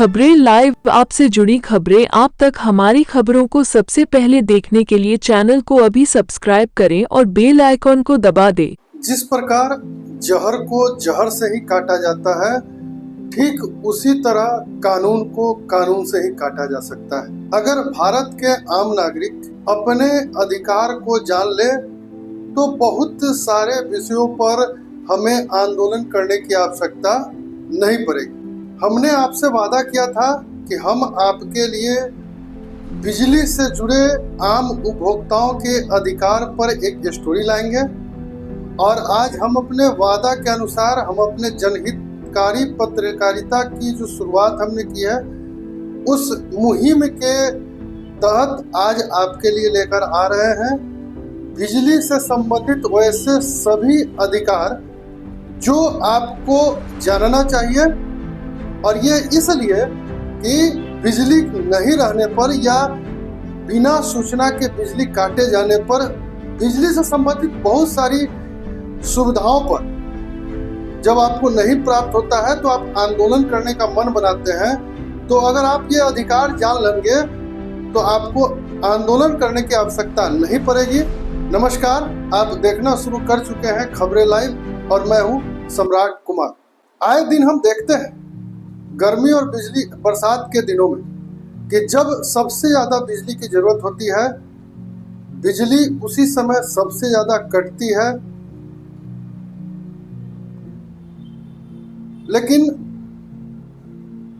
खबरें लाइव आपसे जुड़ी खबरें आप तक हमारी खबरों को सबसे पहले देखने के लिए चैनल को अभी सब्सक्राइब करें और बेल आइकॉन को दबा दें। जिस प्रकार जहर को जहर से ही काटा जाता है, ठीक उसी तरह कानून को कानून से ही काटा जा सकता है। अगर भारत के आम नागरिक अपने अधिकार को जान ले तो बहुत सारे विषयों पर हमें आंदोलन करने की आवश्यकता नहीं पड़ेगी। हमने आपसे वादा किया था कि हम आपके लिए बिजली से जुड़े आम उपभोक्ताओं के अधिकार पर एक स्टोरी लाएंगे और आज हम अपने वादा के अनुसार हम अपने जनहितकारी पत्रकारिता की जो शुरुआत हमने की है उस मुहिम के तहत आज आपके लिए लेकर आ रहे हैं बिजली से संबंधित वैसे सभी अधिकार जो आपको जानना चाहिए। और ये इसलिए कि बिजली नहीं रहने पर या बिना सूचना के बिजली काटे जाने पर बिजली से संबंधित बहुत सारी सुविधाओं पर जब आपको नहीं प्राप्त होता है तो आप आंदोलन करने का मन बनाते हैं। तो अगर आप ये अधिकार जान लेंगे तो आपको आंदोलन करने की आवश्यकता नहीं पड़ेगी। नमस्कार, आप देखना शुरू कर चुके हैं खबरें लाइव और मैं हूं सम्राट कुमार। आए दिन हम देखते हैं गर्मी और बिजली बरसात के दिनों में कि जब सबसे ज्यादा बिजली की जरूरत होती है बिजली उसी समय सबसे ज्यादा कटती है। लेकिन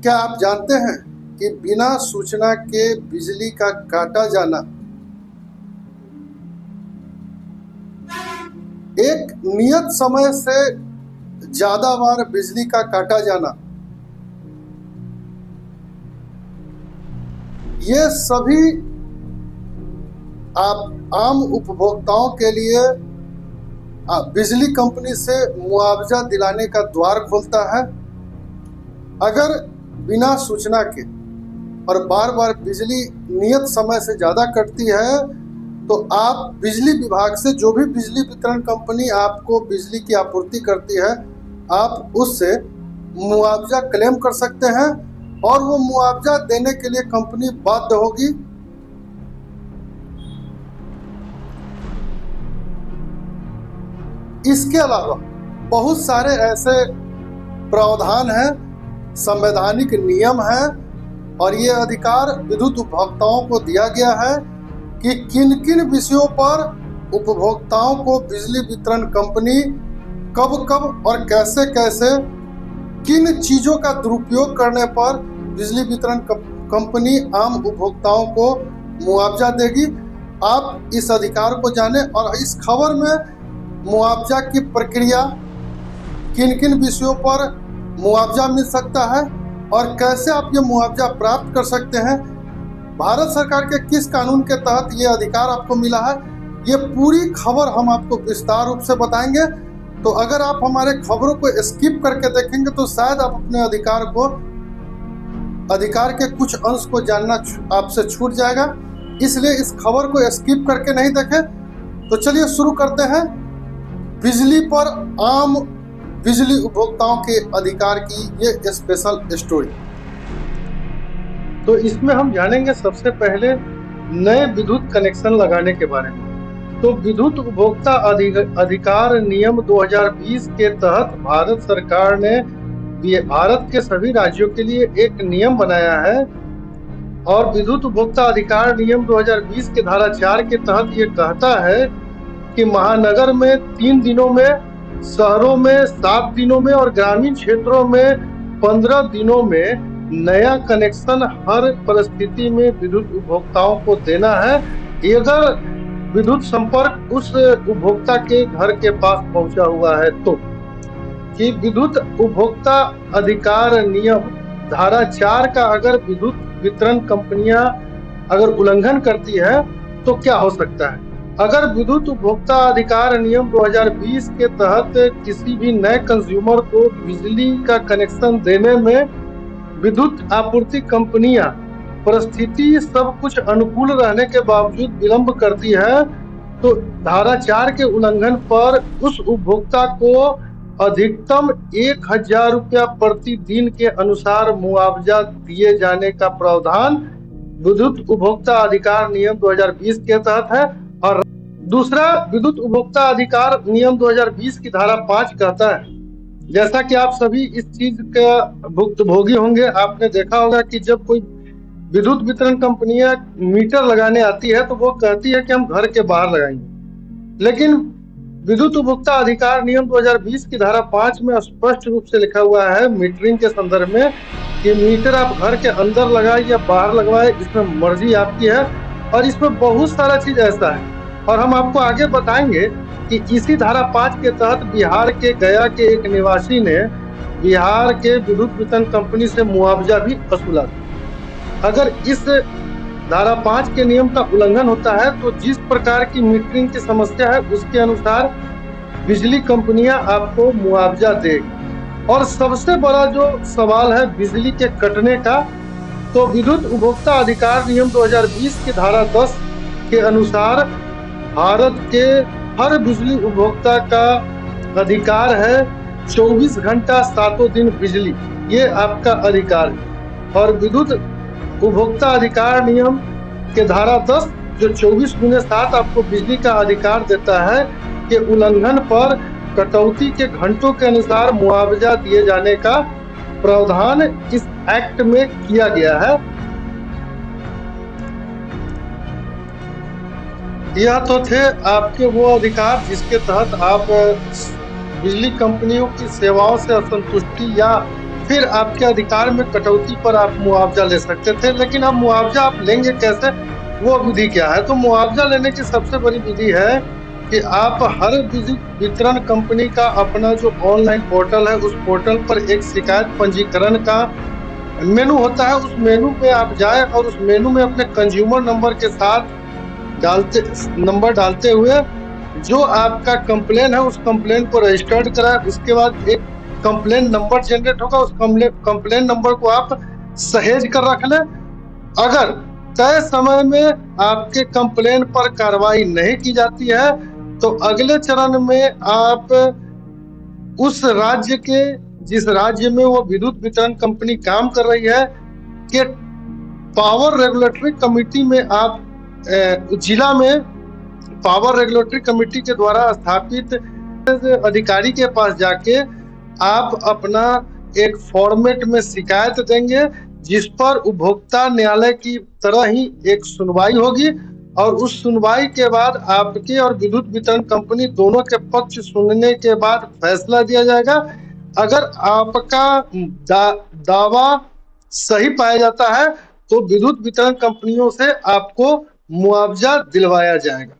क्या आप जानते हैं कि बिना सूचना के बिजली का काटा जाना एक नियत समय से ज्यादा बार बिजली का काटा जाना ये सभी आप आम उपभोक्ताओं के लिए बिजली कंपनी से मुआवजा दिलाने का द्वार खोलता है। अगर बिना सूचना के और बार बार बिजली नियत समय से ज़्यादा कटती है तो आप बिजली विभाग से जो भी बिजली वितरण कंपनी आपको बिजली की आपूर्ति करती है आप उससे मुआवजा क्लेम कर सकते हैं और वो मुआवजा देने के लिए कंपनी बाध्य होगी। इसके अलावा बहुत सारे ऐसे प्रावधान हैं, संवैधानिक नियम हैं और ये अधिकार विद्युत उपभोक्ताओं को दिया गया है कि किन किन विषयों पर उपभोक्ताओं को बिजली वितरण कंपनी कब कब और कैसे कैसे किन चीजों का दुरुपयोग करने पर बिजली वितरण कंपनी आम उपभोक्ताओं को मुआवजा देगी। आप इस अधिकार को जानें और इस खबर में मुआवजा की प्रक्रिया, किन किन विषयों पर मुआवजा मिल सकता है और कैसे आप ये मुआवजा प्राप्त कर सकते हैं, भारत सरकार के किस कानून के तहत ये अधिकार आपको मिला है, ये पूरी खबर हम आपको विस्तार रूप से बताएंगे। तो अगर आप हमारे खबरों को स्किप करके देखेंगे तो शायद आप अपने अधिकार के कुछ अंश को जानना आपसे छूट जाएगा, इसलिए इस खबर को स्किप करके नहीं देखें। तो चलिए शुरू करते हैं बिजली पर आम बिजली उपभोक्ताओं के अधिकार की ये स्पेशल स्टोरी। तो इसमें हम जानेंगे सबसे पहले नए विद्युत कनेक्शन लगाने के बारे में। तो विद्युत उपभोक्ता अधिकार नियम 2020 के तहत भारत सरकार ने भारत के सभी राज्यों के लिए एक नियम बनाया है और विद्युत उपभोक्ता अधिकार नियम 2020 के धारा 4 के तहत ये कहता है कि महानगर में 3 दिनों में, शहरों में 7 दिनों में और ग्रामीण क्षेत्रों में 15 दिनों में नया कनेक्शन हर परिस्थिति में विद्युत उपभोक्ताओं को देना है अगर विद्युत संपर्क उस उपभोक्ता के घर के पास पहुंचा हुआ है। तो कि विद्युत उपभोक्ता अधिकार नियम धारा 4 का अगर विद्युत वितरण कंपनियां अगर उल्लंघन करती है तो क्या हो सकता है। अगर विद्युत उपभोक्ता अधिकार नियम 2020 के तहत किसी भी नए कंज्यूमर को बिजली का कनेक्शन देने में विद्युत आपूर्ति कंपनियां परिस्थिति सब कुछ अनुकूल रहने के बावजूद विलंब करती है तो धारा 4 के उल्लंघन पर उस उपभोक्ता को अधिकतम 1,000 रुपया प्रतिदिन के अनुसार मुआवजा दिए जाने का प्रावधान विद्युत उपभोक्ता अधिकार नियम 2020 के तहत है। और दूसरा, विद्युत उपभोक्ता अधिकार नियम 2020 की धारा 5 कहता है, जैसा कि आप सभी इस चीज का भुक्तभोगी होंगे, आपने देखा होगा कि जब कोई विद्युत वितरण कंपनियां मीटर लगाने आती है तो वो कहती है कि हम घर के बाहर लगाएंगे, लेकिन विद्युत उपभोक्ता अधिकार नियम 2020 की धारा 5 में स्पष्ट रूप से लिखा हुआ है मीटरिंग के संदर्भ में कि मीटर आप घर के अंदर लगाए या बाहर लगवाए, इसमें मर्जी आपकी है। और इसमें बहुत सारा चीज ऐसा है, और हम आपको आगे बताएंगे कि इसी धारा 5 के तहत बिहार के गया के एक निवासी ने बिहार के विद्युत वितरण कंपनी से मुआवजा भी वसूला। अगर इस धारा 5 के नियम का उल्लंघन होता है तो जिस प्रकार की मीटरिंग की समस्या है उसके अनुसार बिजली कंपनियां आपको मुआवजा देगी। और सबसे बड़ा जो सवाल है बिजली के कटने का, तो विद्युत उपभोक्ता अधिकार नियम 2020 की धारा 10 के अनुसार भारत के हर बिजली उपभोक्ता का अधिकार है 24 घंटा 7 दिन बिजली, ये आपका अधिकार है। और विद्युत उपभोक्ता अधिकार नियम के धारा 10 जो 24/7 आपको बिजली का अधिकार देता है के उल्लंघन पर कटौती के घंटों के अनुसार मुआवजा दिए जाने का प्रावधान इस एक्ट में किया गया है। यह तो थे आपके वो अधिकार जिसके तहत आप बिजली कंपनियों की सेवाओं से असंतुष्टि या फिर आपके अधिकार में कटौती पर आप मुआवजा ले सकते थे। लेकिन अब मुआवजा आप लेंगे कैसे, वो विधि क्या है? तो मुआवजा लेने की सबसे बड़ी विधि है कि आप हर बिजली वितरण कंपनी का अपना जो ऑनलाइन पोर्टल है उस पोर्टल पर एक शिकायत पंजीकरण का मेनू होता है, उस मेनू पे आप जाए और उस मेनू में अपने कंज्यूमर नंबर के साथ नंबर डालते हुए जो आपका कंप्लेन है उस कंप्लेन को रजिस्टर्ड कराए। उसके बाद एक कंप्लेन नंबर जनरेट होगा, उस कंप्लेन नंबर को आप सहेज कर रख लें। अगर तय समय में आपके कंप्लेन पर कार्रवाई नहीं की जाती है तो अगले चरण में आप उस राज्य के जिस राज्य में वो विद्युत वितरण कंपनी काम कर रही है के पावर रेगुलेटरी कमेटी में आप जिला में पावर रेगुलेटरी कमेटी के द्वारा स्थापित अधिकारी के पास जाके आप अपना एक फॉर्मेट में शिकायत देंगे जिस पर उपभोक्ता न्यायालय की तरह ही एक सुनवाई होगी। और उस सुनवाई के बाद आपके और विद्युत वितरण कंपनी दोनों के पक्ष सुनने के बाद फैसला दिया जाएगा। अगर आपका दावा सही पाया जाता है तो विद्युत वितरण कंपनियों से आपको मुआवजा दिलवाया जाएगा।